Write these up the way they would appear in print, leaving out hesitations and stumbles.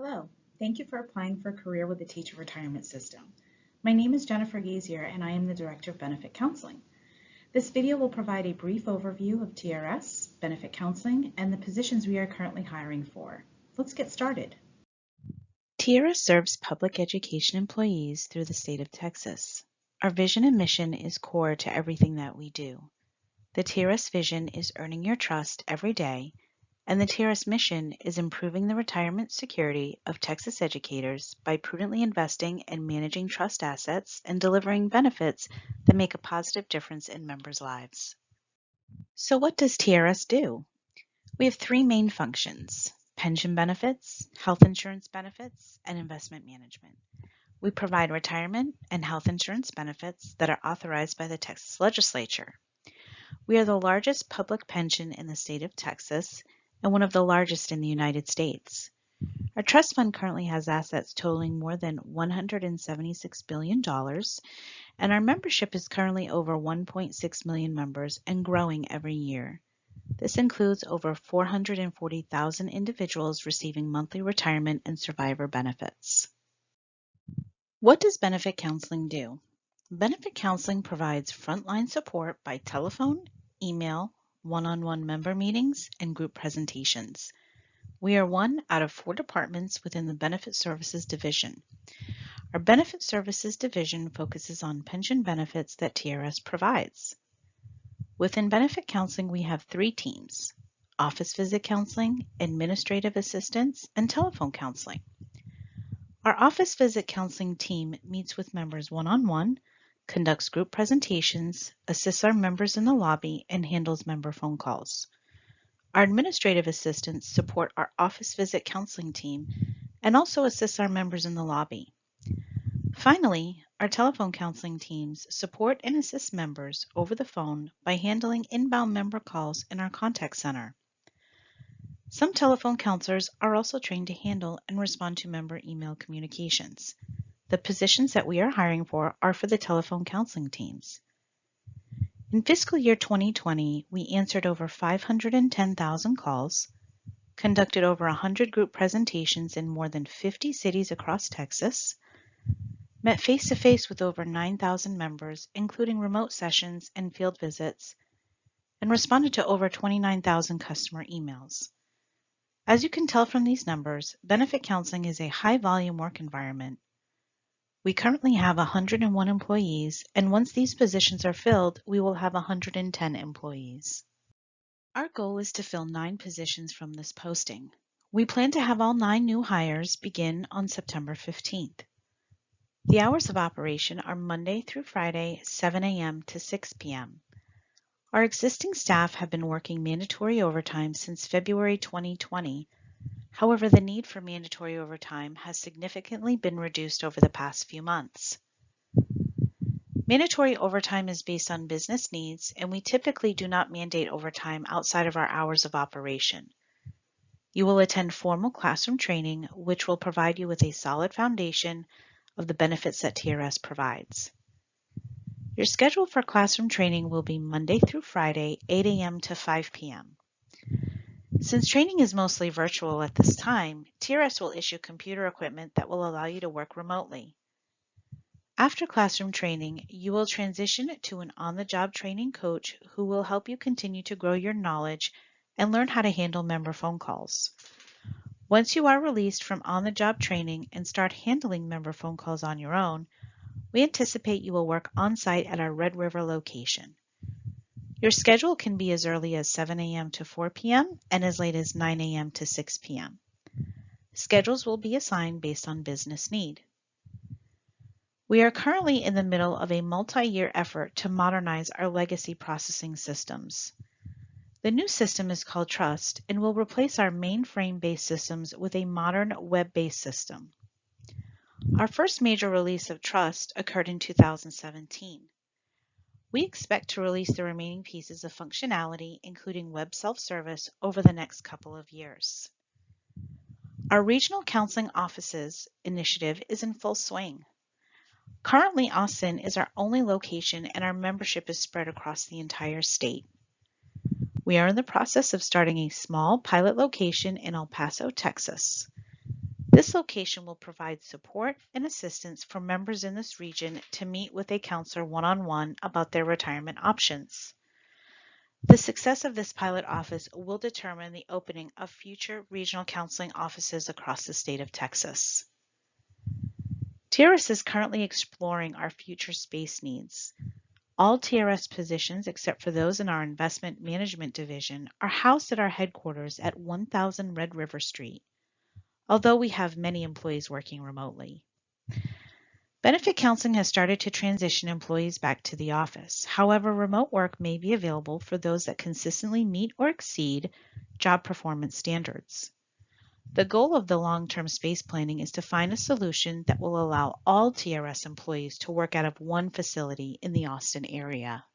Hello, thank you for applying for a career with the Teacher Retirement System. My name is Jennifer Gazier and I am the Director of Benefit Counseling. This video will provide a brief overview of TRS, benefit counseling, and the positions we are currently hiring for. Let's get started. TRS serves public education employees through the state of Texas. Our vision and mission is core to everything that we do. The TRS vision is earning your trust every day, and the TRS mission is improving the retirement security of Texas educators by prudently investing and managing trust assets and delivering benefits that make a positive difference in members' lives. So what does TRS do? We have three main functions: pension benefits, health insurance benefits, and investment management. We provide retirement and health insurance benefits that are authorized by the Texas legislature. We are the largest public pension in the state of Texas and one of the largest in the United States. Our trust fund currently has assets totaling more than $176 billion, and our membership is currently over 1.6 million members and growing every year. This includes over 440,000 individuals receiving monthly retirement and survivor benefits. What does benefit counseling do? Benefit counseling provides frontline support by telephone, email, one-on-one member meetings, and group presentations. We are one out of 4 departments within the Benefit Services Division. Our Benefit Services Division focuses on pension benefits that TRS provides. Within benefit counseling, we have 3 teams: office visit counseling, administrative assistance, and telephone counseling. Our office visit counseling team meets with members one-on-one, conducts group presentations, assists our members in the lobby, and handles member phone calls. Our administrative assistants support our office visit counseling team and also assists our members in the lobby. Finally, our telephone counseling teams support and assist members over the phone by handling inbound member calls in our contact center. Some telephone counselors are also trained to handle and respond to member email communications. The positions that we are hiring for are for the telephone counseling teams. In fiscal year 2020, we answered over 510,000 calls, conducted over 100 group presentations in more than 50 cities across Texas, met face-to-face with over 9,000 members, including remote sessions and field visits, and responded to over 29,000 customer emails. As you can tell from these numbers, benefit counseling is a high-volume work environment. We currently have 101 employees, and once these positions are filled, we will have 110 employees. Our goal is to fill 9 positions from this posting. We plan to have all 9 new hires begin on September 15th. The hours of operation are Monday through Friday, 7 a.m. to 6 p.m. Our existing staff have been working mandatory overtime since February 2020. However, the need for mandatory overtime has significantly been reduced over the past few months. Mandatory overtime is based on business needs, and we typically do not mandate overtime outside of our hours of operation. You will attend formal classroom training, which will provide you with a solid foundation of the benefits that TRS provides. Your schedule for classroom training will be Monday through Friday, 8 a.m. to 5 p.m. Since training is mostly virtual at this time, TRS will issue computer equipment that will allow you to work remotely. After classroom training, you will transition to an on-the-job training coach who will help you continue to grow your knowledge and learn how to handle member phone calls. Once you are released from on-the-job training and start handling member phone calls on your own, we anticipate you will work on-site at our Red River location. Your schedule can be as early as 7 a.m. to 4 p.m. and as late as 9 a.m. to 6 p.m. Schedules will be assigned based on business need. We are currently in the middle of a multi-year effort to modernize our legacy processing systems. The new system is called Trust and will replace our mainframe-based systems with a modern web-based system. Our first major release of Trust occurred in 2017. We expect to release the remaining pieces of functionality, including web self-service, over the next couple of years. Our Regional Counseling Offices initiative is in full swing. Currently, Austin is our only location and our membership is spread across the entire state. We are in the process of starting a small pilot location in El Paso, Texas. This location will provide support and assistance for members in this region to meet with a counselor one-on-one about their retirement options. The success of this pilot office will determine the opening of future regional counseling offices across the state of Texas. TRS is currently exploring our future space needs. All TRS positions, except for those in our investment management division, are housed at our headquarters at 1000 Red River Street, although we have many employees working remotely. Benefit counseling has started to transition employees back to the office. However, remote work may be available for those that consistently meet or exceed job performance standards. The goal of the long-term space planning is to find a solution that will allow all TRS employees to work out of one facility in the Austin area.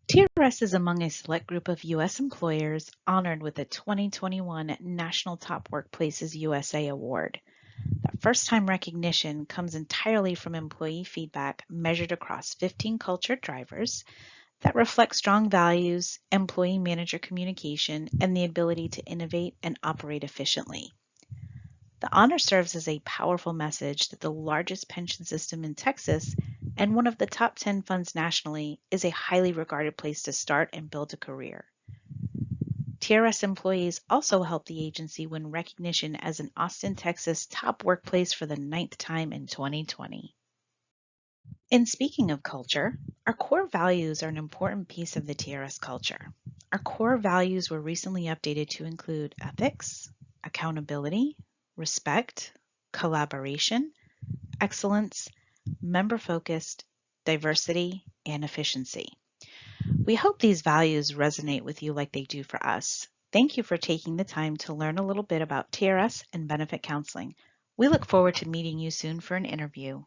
TRS is among a select group of U.S. employers honored with the 2021 National Top Workplaces USA Award. That first-time recognition comes entirely from employee feedback measured across 15 culture drivers that reflect strong values, employee-manager communication, and the ability to innovate and operate efficiently. The honor serves as a powerful message that the largest pension system in Texas and one of the top 10 funds nationally is a highly regarded place to start and build a career. TRS employees also help the agency win recognition as an Austin, Texas top workplace for the 9th time in 2020. In speaking of culture, our core values are an important piece of the TRS culture. Our core values were recently updated to include ethics, accountability, respect, collaboration, excellence, member-focused, diversity, and efficiency. We hope these values resonate with you like they do for us. Thank you for taking the time to learn a little bit about TRS and benefit counseling. We look forward to meeting you soon for an interview.